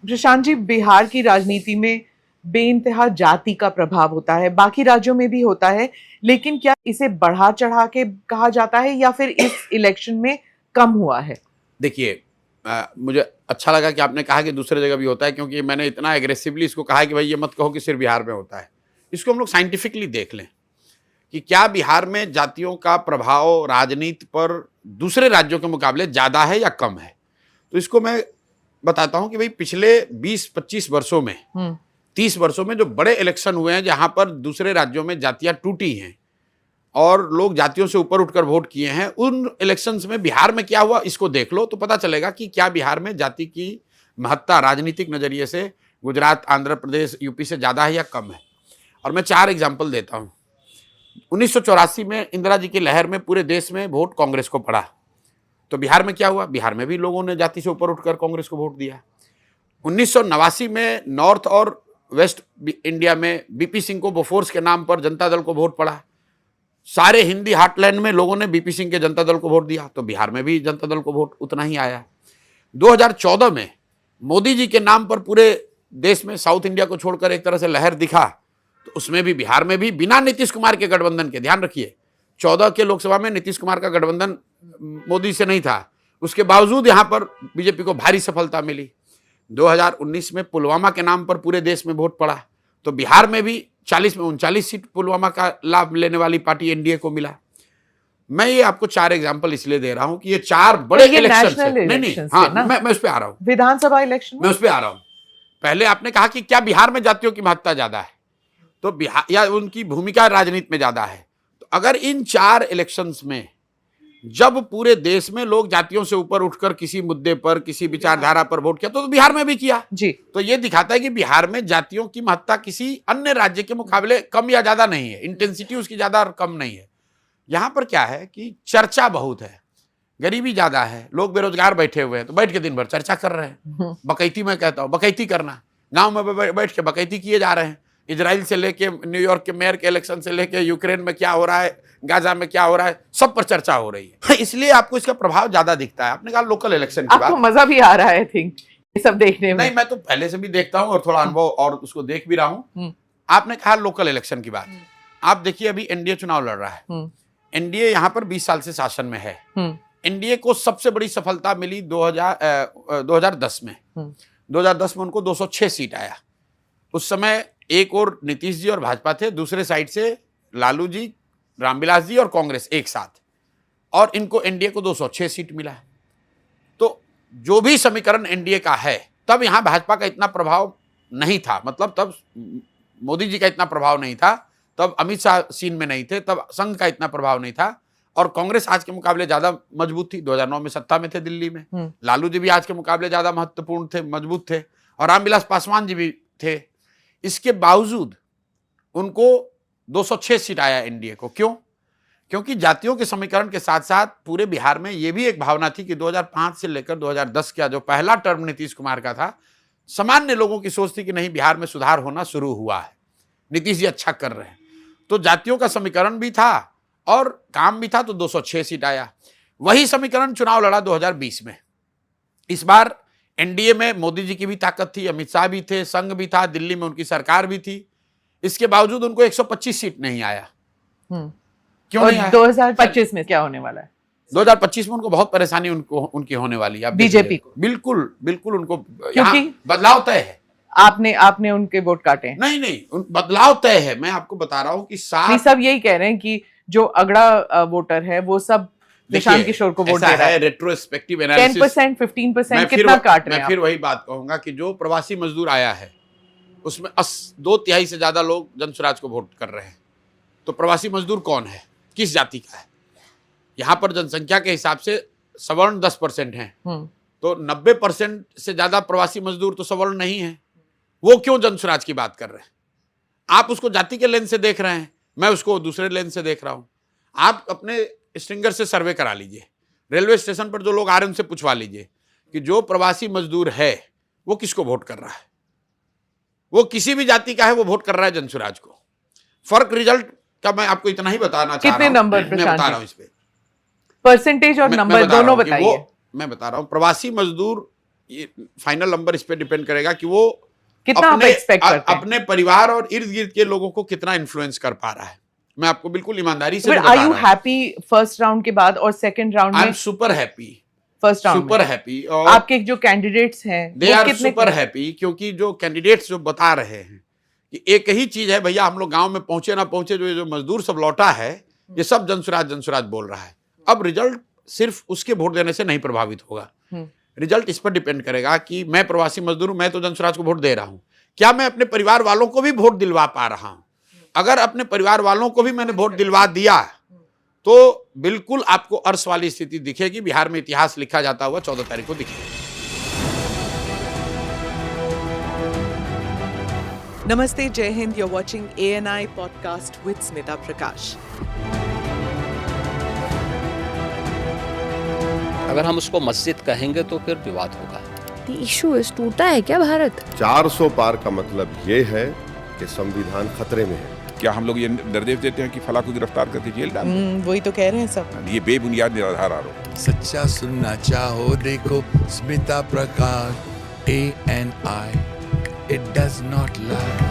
प्रशांत जी, बिहार की राजनीति में बेइंतहा जाति का प्रभाव होता है, बाकी राज्यों में भी होता है, लेकिन क्या इसे बढ़ा चढ़ा के कहा जाता है या फिर इस इलेक्शन में कम हुआ है? देखिए, मुझे अच्छा लगा कि आपने कहा कि दूसरे जगह भी होता है, क्योंकि मैंने इतना एग्रेसिवली इसको कहा है कि भाई ये मत कहो कि सिर्फ बिहार में होता है। इसको हम लोग साइंटिफिकली देख लें कि क्या बिहार में जातियों का प्रभाव राजनीति पर दूसरे राज्यों के मुकाबले ज़्यादा है या कम है। तो इसको मैं बताता हूं कि भाई पिछले 20-25 वर्षों में 30 वर्षों में जो बड़े इलेक्शन हुए हैं जहां पर दूसरे राज्यों में जातियां टूटी हैं और लोग जातियों से ऊपर उठकर वोट किए हैं, उन इलेक्शंस में बिहार में क्या हुआ इसको देख लो तो पता चलेगा कि क्या बिहार में जाति की महत्ता राजनीतिक नजरिए से गुजरात, आंध्र प्रदेश, यूपी से ज़्यादा है या कम है। और मैं 4 एग्जाम्पल देता हूँ। 1984 में इंदिरा जी की लहर में पूरे देश में वोट कांग्रेस को पड़ा, तो बिहार में क्या हुआ? बिहार में भी लोगों ने जाति से ऊपर उठकर कांग्रेस को वोट दिया। 1989 में नॉर्थ और वेस्ट इंडिया में बीपी सिंह को बोफोर्स के नाम पर जनता दल को वोट पड़ा। सारे हिंदी हार्टलैंड में लोगों ने बीपी सिंह के जनता दल को वोट दिया, तो बिहार में भी जनता दल को वोट उतना ही आया। 2014 में मोदी जी के नाम पर पूरे देश में साउथ इंडिया को छोड़कर एक तरह से लहर दिखा, तो उसमें भी बिहार में भी बिना नीतीश कुमार के गठबंधन के, ध्यान रखिए 14 के लोकसभा में नीतीश कुमार का गठबंधन मोदी से नहीं था, उसके बावजूद यहां पर बीजेपी को भारी सफलता मिली। 2019 में पुलवामा के नाम पर पूरे देश में वोट पड़ा, तो बिहार में भी 40 में 39 सीट पुलवामा का लाभ लेने वाली पार्टी एनडीए को मिला। मैं ये आपको 4 एग्जांपल इसलिए दे रहा हूं कि ये 4 बड़े इलेक्शन है। नहीं, हाँ, मैं उस पर आ रहा हूं, विधानसभा इलेक्शन मैं उस पर आ रहा हूं। पहले आपने कहा कि क्या बिहार में जातियों की महत्ता ज्यादा है, तो बिहार या उनकी भूमिका राजनीति में ज्यादा है। तो अगर इन 4 इलेक्शंस में जब पूरे देश में लोग जातियों से ऊपर उठकर किसी मुद्दे पर, किसी विचारधारा पर वोट किया, तो बिहार में भी किया जी, तो ये दिखाता है कि बिहार में जातियों की महत्ता किसी अन्य राज्य के मुकाबले कम या ज्यादा नहीं है, इंटेंसिटी उसकी ज्यादा और कम नहीं है। यहां पर क्या है कि चर्चा बहुत है, गरीबी ज्यादा है, लोग बेरोजगार बैठे हुए हैं, तो बैठ के दिन भर चर्चा कर रहे हैं। बकैती, मैं कहता हूं बकैती करना, गांव में बैठ के बकैती किए जा रहे हैं। इजराइल से लेके न्यूयॉर्क के मेयर के इलेक्शन से लेके यूक्रेन में क्या हो रहा है, गाजा में क्या हो रहा है, सब पर चर्चा हो रही है। इसलिए आपको इसका प्रभाव ज्यादा दिखता है। आपने कहा लोकल इलेक्शन की बात, आपको मजा भी आ रहा है, आई थिंक, ये सब देखने में। नहीं, मैं तो पहले से भी देखता हूं और थोड़ा अनुभव और उसको देख भी रहा हूं। आपने कहा लोकल इलेक्शन की बात, आप देखिए अभी एनडीए चुनाव लड़ रहा है। एनडीए यहां पर 20 साल से शासन में है। एनडीए को सबसे बड़ी सफलता मिली 2010 में। 2010 में उनको 206 सीट आया। उस समय एक और नीतीश जी और भाजपा थे, दूसरे साइड से लालू जी, रामविलास जी और कांग्रेस एक साथ, और इनको एनडीए को 206 सीट मिला। तो जो भी समीकरण एनडीए का है, तब यहां भाजपा का इतना प्रभाव नहीं था, मतलब तब मोदी जी का इतना प्रभाव नहीं था, तब अमित शाह सीन में नहीं थे, तब संघ का इतना प्रभाव नहीं था, और कांग्रेस आज के मुकाबले ज्यादा मजबूत थी। 2009 में सत्ता में थे दिल्ली में। लालू जी भी आज के मुकाबले ज्यादा महत्वपूर्ण थे, मजबूत थे, और रामविलास पासवान जी भी थे। इसके बावजूद उनको 206 सीट आया एनडीए को। क्यों? क्योंकि जातियों के समीकरण के साथ साथ पूरे बिहार में यह भी एक भावना थी कि 2005 से लेकर 2010 का जो पहला टर्म नीतीश कुमार का था, सामान्य लोगों की सोच थी कि नहीं, बिहार में सुधार होना शुरू हुआ है, नीतीश जी अच्छा कर रहे हैं। तो जातियों का समीकरण भी था और काम भी था, तो 206 सीट आया। वही समीकरण चुनाव लड़ा 2020 में। इस बार एनडीए में मोदी जी की भी ताकत थी, अमित शाह भी थे, संघ भी था, दिल्ली में उनकी सरकार भी थी। इसके बावजूद उनको 125 सीट नहीं आया। क्यों नहीं आया? 2025 में क्या होने वाला है? 2025 में उनको बहुत परेशानी उनकी होने वाली है बीजेपी को। बिल्कुल बिल्कुल, उनको क्योंकि बदलाव तय है। आपने उनके वोट काटे हैं? नहीं, बदलाव तय है। मैं आपको बता रहा हूं कि सब यही कह रहे हैं कि जो अगड़ा वोटर है वो सब निशांत किशोर को वोट दे रहा है। रेट्रोस्पेक्टिव एनालिसिस 10%, 15% कितना काट रहे हैं? मैं फिर वही बात कहूंगा कि जो प्रवासी मजदूर आया है उसमें 2/3 से ज्यादा लोग जनसुराज को वोट कर रहे हैं। तो प्रवासी मजदूर कौन है, किस जाति का है? यहाँ पर जनसंख्या के हिसाब से सवर्ण 10% हैं, तो 90% से ज्यादा प्रवासी मजदूर तो सवर्ण नहीं है। वो क्यों जनसुराज की बात कर रहे हैं? आप उसको जाति के लेंस से देख रहे हैं, मैं उसको दूसरे लेंस से देख रहा हूं। आप अपने स्ट्रिंगर से सर्वे करा लीजिए, रेलवे स्टेशन पर जो लोग आ रहे हैं उनसे पूछवा लीजिए कि जो प्रवासी मजदूर है वो किसको वोट कर रहा है। वो किसी भी जाति का है, वो वोट कर रहा है जनसुराज को। फर्क रिजल्ट का मैं आपको इतना ही बताना चाह रहा हूं। कितने नंबर मैं बता रहा हूं, इस पे परसेंटेज और नंबर दोनों बताइए। मैं बता रहा हूं, प्रवासी मजदूर ये फाइनल नंबर इस पे डिपेंड करेगा कि वो कितना आप एक्सपेक्ट करते हैं? अपने परिवार और इर्द गिर्द के लोगों को कितना इन्फ्लुएंस कर पा रहा है। मैं आपको बिल्कुल ईमानदारी से but are you happy first round के बाद और सेकंड राउंड आई में? Am super happy, first round super happy. और आपके जो कैंडिडेट्स हैं दे आर सुपर हैप्पी, क्योंकि जो कैंडिडेट्स जो बता रहे हैं कि एक ही चीज है भैया, हम लोग गांव में पहुंचे ना पहुंचे, जो मजदूर सब लौटा है ये सब जनसुराज बोल रहा है। अब रिजल्ट सिर्फ उसके वोट देने से नहीं प्रभावित होगा, रिजल्ट इस पर डिपेंड करेगा कि मैं प्रवासी मजदूर हूं, मैं तो जनसुराज को वोट दे रहा हूं, क्या मैं अपने परिवार वालों को भी वोट दिलवा पा रहा हूं। अगर अपने परिवार वालों को भी मैंने वोट दिलवा दिया तो बिल्कुल आपको अर्श वाली स्थिति दिखेगी, बिहार में इतिहास लिखा जाता हुआ 14 तारीख को दिखेगा। नमस्ते, जय Hind. you're watching ANI podcast with Smita प्रकाश। अगर हम उसको मस्जिद कहेंगे तो फिर विवाद होगा। The issue is टूटा है क्या भारत? 400 पार का मतलब ये है कि संविधान खतरे में है। क्या हम लोग ये निर्देश देते हैं कि फला को गिरफ्तार करके जेल डाल दें? वही तो कह रहे हैं सब। ये बेबुनियाद निराधार आरोप। सच्चा सुनना चाहो देखो स्मिता प्रकाश ANI, it does not lie।